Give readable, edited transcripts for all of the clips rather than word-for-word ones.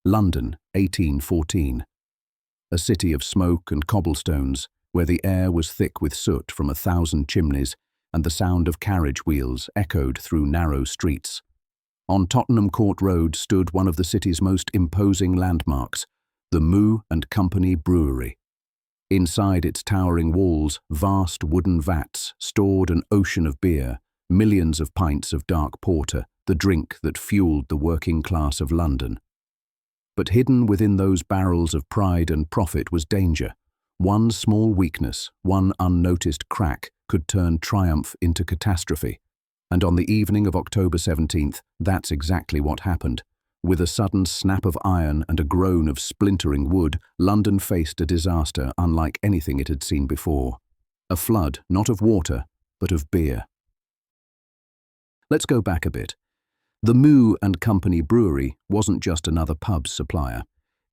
London, 1814. A city of smoke and cobblestones, where the air was thick with soot from 1,000 chimneys and the sound of carriage wheels echoed through narrow streets. On Tottenham Court Road stood one of the city's most imposing landmarks, the Meux Brewery. Inside its towering walls, vast wooden vats stored an ocean of beer, millions of pints of dark porter, the drink that fueled the working class of London. But hidden within those barrels of pride and profit was danger. One small weakness, one unnoticed crack, could turn triumph into catastrophe. And on the evening of October 17th, that's exactly what happened. With a sudden snap of iron and a groan of splintering wood, London faced a disaster unlike anything it had seen before. A flood, not of water, but of beer. Let's go back a bit. The Meux Brewery wasn't just another pub supplier.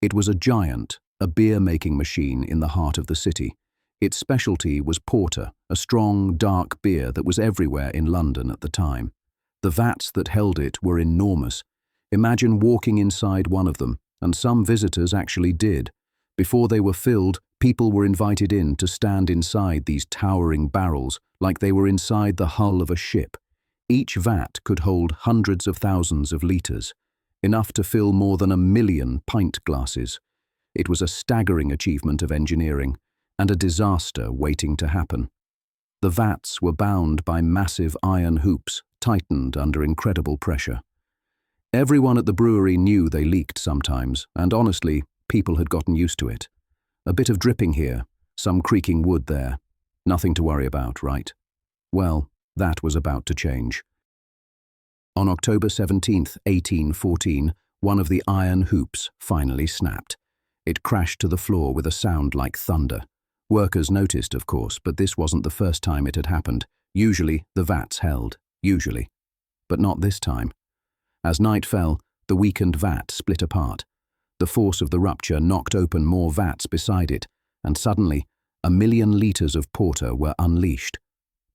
It was a giant, a beer-making machine in the heart of the city. Its specialty was porter, a strong, dark beer that was everywhere in London at the time. The vats that held it were enormous. Imagine walking inside one of them, and some visitors actually did. Before they were filled, people were invited in to stand inside these towering barrels like they were inside the hull of a ship. Each vat could hold hundreds of thousands of litres, enough to fill more than 1 million pint glasses. It was a staggering achievement of engineering, and a disaster waiting to happen. The vats were bound by massive iron hoops, tightened under incredible pressure. Everyone at the brewery knew they leaked sometimes, and honestly, people had gotten used to it. A bit of dripping here, some creaking wood there. Nothing to worry about, right? Well, that was about to change. On October 17th, 1814, one of the iron hoops finally snapped. It crashed to the floor with a sound like thunder. Workers noticed, of course, but this wasn't the first time it had happened. Usually, the vats held. Usually. But not this time. As night fell, the weakened vat split apart. The force of the rupture knocked open more vats beside it, and suddenly, 1 million litres of porter were unleashed.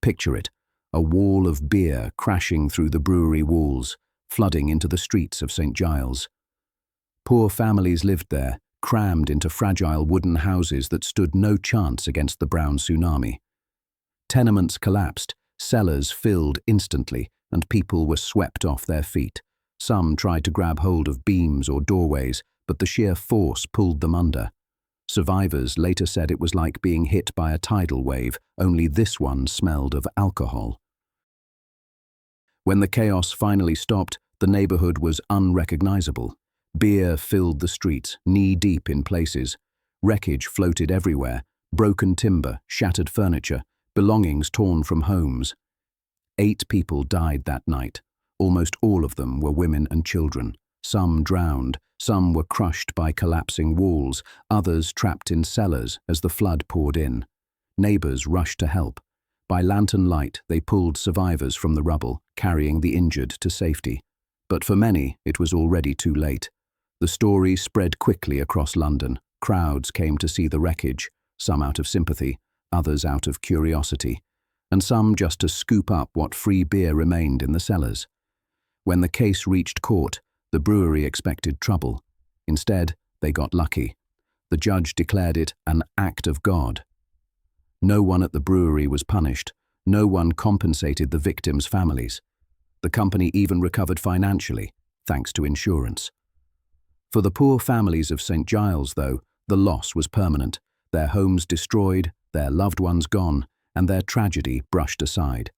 Picture it, a wall of beer crashing through the brewery walls, flooding into the streets of St. Giles. Poor families lived there, crammed into fragile wooden houses that stood no chance against the brown tsunami. Tenements collapsed, cellars filled instantly, and people were swept off their feet. Some tried to grab hold of beams or doorways, but the sheer force pulled them under. Survivors later said it was like being hit by a tidal wave, only this one smelled of alcohol. When the chaos finally stopped, the neighborhood was unrecognizable. Beer filled the streets, knee-deep in places. Wreckage floated everywhere, broken timber, shattered furniture, belongings torn from homes. 8 people died that night. Almost all of them were women and children. Some drowned, some were crushed by collapsing walls, others trapped in cellars as the flood poured in. Neighbors rushed to help. By lantern light, they pulled survivors from the rubble, carrying the injured to safety. But for many, it was already too late. The story spread quickly across London. Crowds came to see the wreckage, some out of sympathy, others out of curiosity, and some just to scoop up what free beer remained in the cellars. When the case reached court, the brewery expected trouble. Instead, they got lucky. The judge declared it an act of God. No one at the brewery was punished. No one compensated the victims' families. The company even recovered financially, thanks to insurance. For the poor families of St. Giles, though, the loss was permanent. Their homes destroyed, their loved ones gone, and their tragedy brushed aside.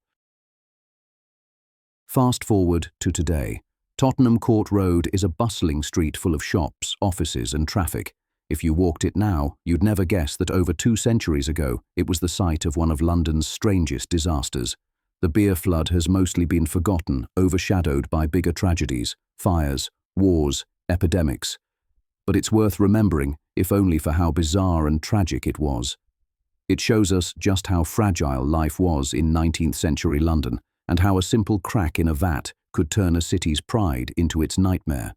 Fast forward to today. Tottenham Court Road is a bustling street full of shops, offices, and traffic. If you walked it now, you'd never guess that over 2 centuries ago, it was the site of one of London's strangest disasters. The beer flood has mostly been forgotten, overshadowed by bigger tragedies, fires, wars, epidemics. But it's worth remembering, if only for how bizarre and tragic it was. It shows us just how fragile life was in 19th century London, and how a simple crack in a vat could turn a city's pride into its nightmare.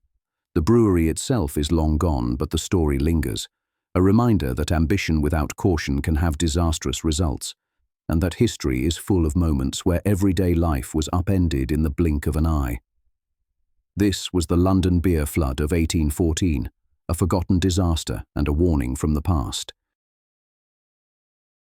The brewery itself is long gone, but the story lingers, a reminder that ambition without caution can have disastrous results, and that history is full of moments where everyday life was upended in the blink of an eye. This was the London beer flood of 1814, a forgotten disaster and a warning from the past.